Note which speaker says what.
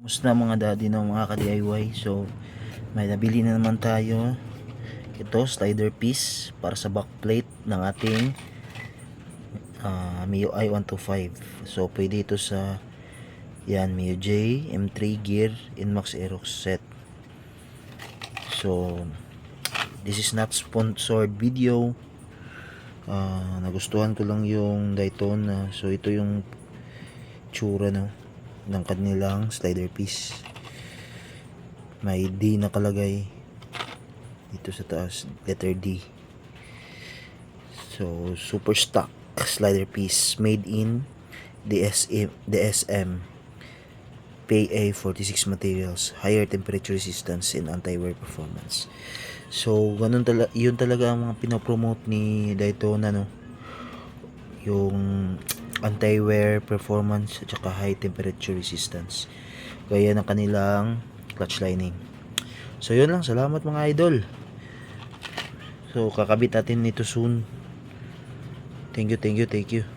Speaker 1: Musta mga daddy ng mga ka-DIY. So may nabili na naman tayo. Ito slider piece para sa backplate ng ating MIUI 125. So pwede ito sa yan MIUJ M3 gear Inmax Aerox set. So this is not sponsored video. Nagustuhan ko lang yung Daytona. So ito yung tsura ng kanilang slider piece. May D nakalagay dito sa taas, letter D. So super stock slider piece made in DSM PA46 materials, higher temperature resistance and anti-wear performance. So ganun yun talaga ang mga pinopromote ni Daytona, yung anti-wear performance at saka high temperature resistance, gaya ng kanilang clutch lining. So yun lang, salamat mga idol. So kakabit natin nito soon. Thank you.